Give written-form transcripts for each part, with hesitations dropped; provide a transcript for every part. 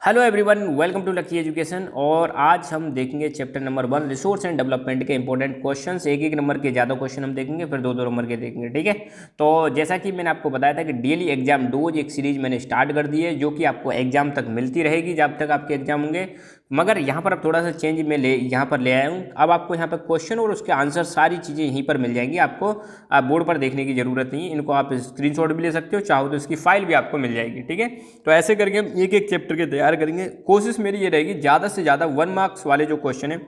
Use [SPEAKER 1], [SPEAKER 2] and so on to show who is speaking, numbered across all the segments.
[SPEAKER 1] Hello everyone, welcome to lucky education. और आज हम देखेंगे chapter number 1 resource and development के इंपॉर्टेंट क्वेश्चंस। एक एक नंबर के ज़्यादा क्वेश्चन हम देखेंगे, फिर दो दो नंबर के देखेंगे, ठीक है। तो जैसा कि मैंने आपको बताया था कि डेली एग्जाम डोज एक सीरीज मैंने स्टार्ट कर दी है, जो कि आपको एग्जाम तक मिलती रहेगी जब तक आपके एग्जाम होंगे। मगर यहाँ पर अब थोड़ा सा चेंज मैं यहाँ पर ले आया हूँ। अब आपको यहाँ पर क्वेश्चन और उसके आंसर सारी चीज़ें यहीं पर मिल जाएंगी। आपको बोर्ड पर देखने की ज़रूरत नहीं है, इनको आप स्क्रीनशॉट भी ले सकते हो, चाहो तो इसकी फाइल भी आपको मिल जाएगी, ठीक है। तो ऐसे करके हम एक एक चैप्टर के तैयार करेंगे। कोशिश मेरी ये रहेगी ज़्यादा से ज़्यादा 1 मार्क्स वाले जो क्वेश्चन है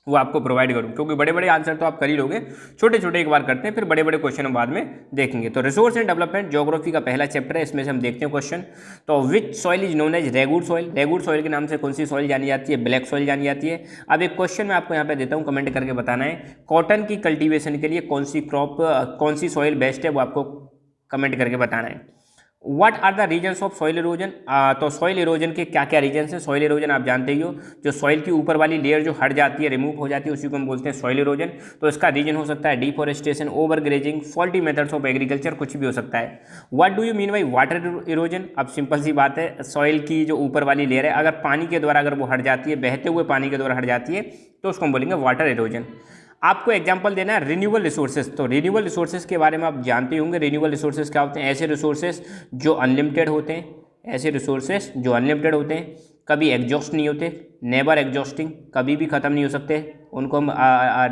[SPEAKER 1] वो आपको प्रोवाइड करूँ, क्योंकि बड़े बड़े आंसर तो आप कर ही लोगे, छोटे छोटे एक बार करते हैं, फिर बड़े बड़े क्वेश्चन हम बाद में देखेंगे। तो रिसोर्स एंड डेवलपमेंट ज्योग्राफी का पहला चैप्टर है, इसमें से हम देखते हैं क्वेश्चन। तो which soil is known as regur soil. Regur soil के नाम से कौन सी सॉइल जानी जाती है? ब्लैक सॉइल जानी जाती है। अब एक क्वेश्चन मैं आपको यहाँ पे देता हूँ, कमेंट करके बताना है। कॉटन की कल्टीवेशन के लिए कौन सी क्रॉप, कौन सी सॉइल बेस्ट है, वो आपको कमेंट करके बताना है। What are the reasons of soil erosion. तो सॉइल इरोजन के क्या क्या रीजन्स हैं? सॉइल इरोजन आप जानते ही हो, जो सॉइल की ऊपर वाली लेयर जो हट जाती है, रिमूव हो जाती है, उसी को हम बोलते हैं सॉइल इरोजन। तो इसका रीजन हो सकता है deforestation, over grazing, faulty methods of agriculture, कुछ भी हो सकता है। What do you mean by water erosion. अब सिंपल सी बात है, सॉइल की जो ऊपर वाली लेयर है, अगर पानी के द्वारा अगर वो हट जाती है, बहते हुए पानी के द्वारा हट जाती है, तो उसको हम बोलेंगे वाटर इरोजन। आपको एग्जांपल देना है रिन्यूएबल रिसोर्सेज। तो रिन्यूएबल रिसोर्सेज के बारे में आप जानते होंगे। रिन्यूएबल रिसोर्सेज क्या होते हैं? ऐसे रिसोर्सेज जो अनलिमिटेड होते हैं, ऐसे रिसोर्सेज जो अनलिमिटेड होते हैं, कभी एग्जॉस्ट नहीं होते, नेवर एग्जॉस्टिंग, कभी भी ख़त्म नहीं हो सकते, उनको हम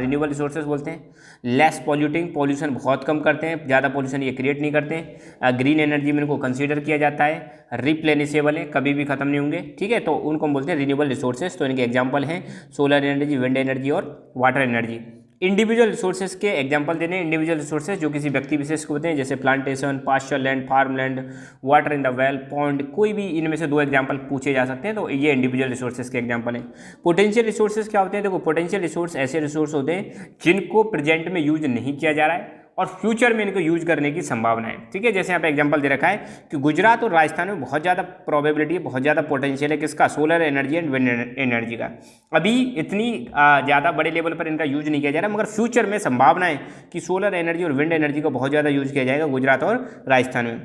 [SPEAKER 1] रिन्यूएबल रिसोर्सेज बोलते हैं। लेस पॉल्यूटिंग, पॉल्यूशन बहुत कम करते हैं, ज़्यादा पॉल्यूशन ये क्रिएट नहीं करते हैं। ग्रीन एनर्जी में इनको कंसीडर किया जाता है। रिप्लेनिसेबल है, कभी भी खत्म नहीं होंगे, ठीक है। तो उनको हम बोलते हैं रिन्यूएबल रिसोर्सेज। तो इनके एग्जाम्पल हैं सोलर एनर्जी, विंड एनर्जी और वाटर एनर्जी। इंडिविजुअल रिसोर्सेज के एग्जांपल देने हैं। इंडिविजुअल रिसोर्सेज जो किसी व्यक्ति विशेष को होते हैं, जैसे plantation, pasture land, farm land, water in the well, pond, कोई भी इनमें से दो एग्जांपल पूछे जा सकते हैं। तो ये इंडिविजुअल रिसोर्सेज के एग्जांपल हैं। पोटेंशियल रिसोर्सेज क्या होते हैं? देखो, पोटेंशियल रिसोर्स ऐसे रिसोर्स होते हैं जिनको प्रेजेंट में यूज नहीं किया जा रहा है और फ्यूचर में इनको यूज करने की संभावना है, ठीक है। जैसे यहाँ पे एग्जांपल दे रखा है कि गुजरात और राजस्थान में बहुत ज़्यादा प्रोबेबिलिटी है, बहुत ज़्यादा पोटेंशियल है किसका? Solar energy and wind energy का। अभी इतनी ज़्यादा बड़े लेवल पर इनका यूज नहीं किया जा रहा, मगर फ्यूचर में संभावना है कि सोलर एनर्जी और विंड एनर्जी का बहुत ज़्यादा यूज किया जाएगा गुजरात और राजस्थान में।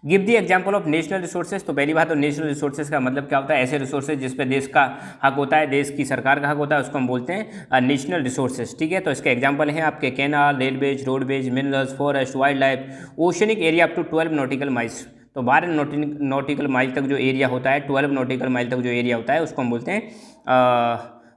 [SPEAKER 1] Give the example of national resources. तो पहली बात तो नेशनल रिसोर्सेज का मतलब क्या होता है? ऐसे रिसोर्सेज जिस पे देश का हक होता है, देश की सरकार का हक होता है, उसको हम बोलते हैं नेशनल रिसोर्सेज, ठीक है। तो इसके एग्जाम्पल हैं आपके canal, railways, roadways, minerals, forest, wildlife, oceanic area up to 12 nautical miles. तो 12 नॉटिकल माइल तक जो एरिया होता है, 12 नॉटिकल माइल तक जो एरिया होता है, उसको हम बोलते हैं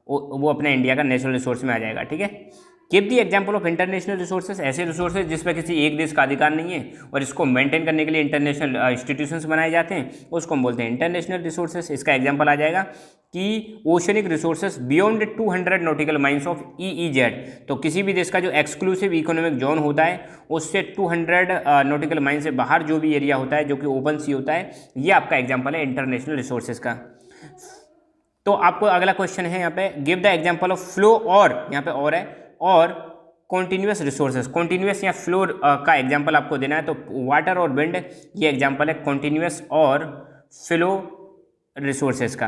[SPEAKER 1] वो अपने इंडिया का नेशनल रिसोर्स में आ जाएगा, ठीक है। Give the example of international resources. ऐसे रिसोर्सेज जिस पर किसी एक देश का अधिकार नहीं है और इसको मेंटेन करने के लिए इंटरनेशनल इंस्टीट्यूशंस बनाए जाते हैं, उसको हम बोलते हैं इंटरनेशनल रिसोर्सेज। इसका एग्जाम्पल आ जाएगा कि oceanic resources beyond 200 nautical miles of EEZ। तो किसी भी देश का जो एक्सक्लूसिव इकोनॉमिक जोन होता है, उससे 200 नॉटिकल माइल से बाहर जो भी एरिया होता है, जो कि ओपन सी होता है, ये आपका एग्जाम्पल है इंटरनेशनल रिसोर्सेज का। तो आपको अगला क्वेश्चन है यहाँ पे, give the example of flow, और यहाँ पे और है, और कॉन्टिन्यूस रिसोर्सेज। कॉन्टिन्यूस या फ्लो का एग्जांपल आपको देना है। तो वाटर और विंड ये एग्जांपल है कॉन्टिन्यूस और फ्लो रिसोर्सेज का।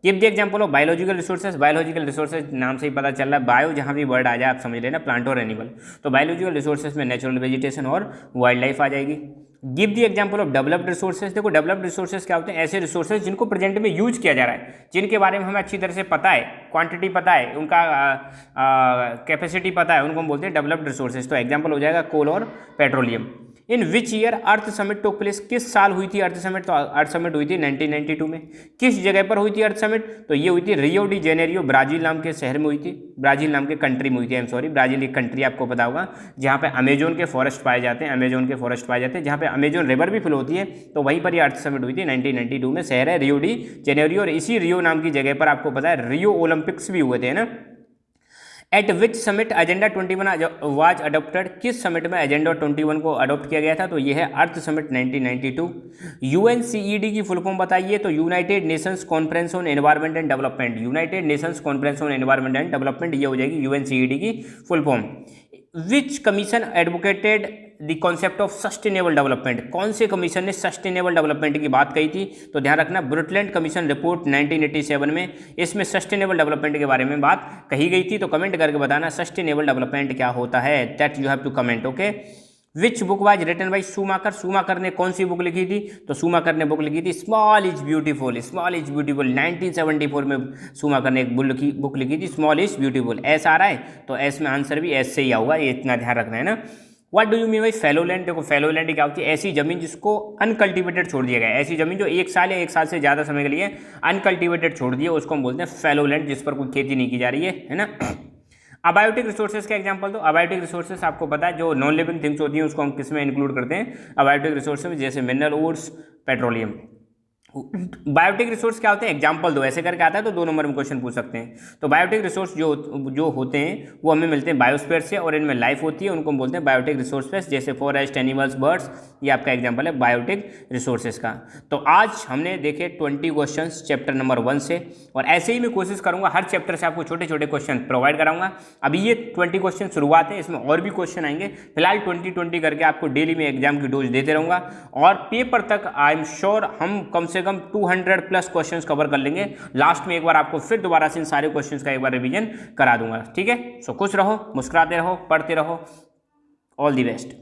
[SPEAKER 1] Give the example of biological resources. Biological resources नाम से ही पता चल रहा है, बायो जहाँ भी वर्ड आ जाए आप समझ लेना, प्लांट और एनिमल। तो बायोलॉजिकल रिसोर्सेज में नेचुरल वेजिटेशन और वाइल्ड लाइफ आ जाएगी। Give the example of developed resources. देखो, डेवलप्ड रिसोर्सेज क्या होते हैं? ऐसे रिसोर्सेज जिनको प्रेजेंट में यूज किया जा रहा है, जिनके बारे में हमें अच्छी तरह से पता है, क्वांटिटी पता है, उनका कैपेसिटी पता है, उनको हम बोलते हैं डेवलप्ड रिसोर्सेज। तो एग्जाम्पल हो जाएगा कोल और petroleum. In which year earth summit took place. किस साल हुई थी अर्थ समिट? तो अर्थ समिट हुई थी 1992 में। किस जगह पर हुई थी अर्थ समिट? तो ये हुई थी रियो डी जेनेरियो, ब्राजील नाम के शहर में हुई थी, ब्राजील नाम के कंट्री में हुई थी। आई एम सॉरी, ब्राजील एक कंट्री आपको पता होगा जहाँ पे अमेजोन के फॉरेस्ट पाए जाते हैं, अमेजोन के फॉरेस्ट पाए जाते हैं, जहाँ पे अमेजोन रिवर भी फ्लो होती है। तो वहीं पर ये अर्थ समिट हुई थी 1992 में। शहर है रियो डी जेनेरियो, और इसी रियो नाम की जगह पर आपको पता है रियो ओलंपिक्स भी हुए थे ना। Eight which summit agenda 21 was adopted. किस समिट में एजेंडा 21 को अडॉप्ट किया गया था? तो ये है अर्थ समिट 1992। UNCED की फुल फॉर्म बताइए। तो United Nations conference on environment and development. United Nations conference on environment and development, ये हो जाएगी UNCED की full form. Which commission advocated the concept of sustainable development. कौन से कमीशन ने सस्टेनेबल डेवलपमेंट की बात कही थी? तो ध्यान रखना, ब्रुटलैंड कमीशन रिपोर्ट 1987 में, इसमें सस्टेनेबल डेवलपमेंट के बारे में बात कही गई थी। तो कमेंट करके बताना सस्टेनेबल डेवलपमेंट क्या होता है, that you have to comment, okay. Which book was written by Schumacher, Schumacher ने कौन सी बुक लिखी थी, तो शूमाकर ने बुक लिखी थी small is beautiful, small is beautiful 1974 में शूमाकर ने एक बुक लिखी थी स्मॉल इज ब्यूटीफुल। एस आ रहा है तो एस में आंसर भी एस से ही आऊगा, ये इतना ध्यान रखना है ना। What do you mean by fallow land, देखो फैलो लैंड क्या होती है, ऐसी जमीन जिसको अनकल्टिवेटेड छोड़ दिया गया है, ऐसी जमीन जो 1 साल या 1 साल से ज़्यादा समय के लिए अनकल्टिवेटेड छोड़ दी है उसको हम बोलते हैं फैलो लैंड, जिस पर कोई खेती नहीं की जा रही है ना। अबायोटिक रिसोर्सेज का एग्जांपल दो, अबायोटिक रिसोर्सेज आपको पता है जो नॉन लिविंग थिंग्स होती हैं उसको हम किस में इंक्लूड करते हैं अबायोटिक रिसोर्सेज में, जैसे mineral woods, petroleum. Biotic resource क्या होते हैं, एग्जाम्पल दो, ऐसे करके आता है तो 2 नंबर में क्वेश्चन पूछ सकते हैं। तो बायोटिक रिसोर्स जो होते हैं वो हमें मिलते हैं बायोस्फीयर से और इनमें लाइफ होती है, उनको हम बोलते हैं बायोटिक रिसोर्सेस, जैसे फॉरेस्ट, एनिमल्स, बर्ड्स, ये आपका एग्जाम्पल है बायोटिक रिसोर्सेज का। तो आज हमने देखे 20 क्वेश्चन चैप्टर नंबर 1 से, और ऐसे ही मैं कोशिश करूंगा हर चैप्टर से आपको छोटे छोटे क्वेश्चन प्रोवाइड कराऊंगा। अभी ये 20 क्वेश्चन शुरुआत है, इसमें और भी क्वेश्चन आएंगे। फिलहाल 20 करके आपको डेली में एग्जाम की डोज देते रहूंगा, और पेपर तक आई एम श्योर हम कम से कम 200+ क्वेश्चंस कवर कर लेंगे। लास्ट में एक बार आपको फिर दोबारा से इन सारे क्वेश्चंस का एक बार रिवीजन करा दूंगा, ठीक है। सो खुश रहो, मुस्कुराते रहो, पढ़ते रहो, ऑल दी बेस्ट।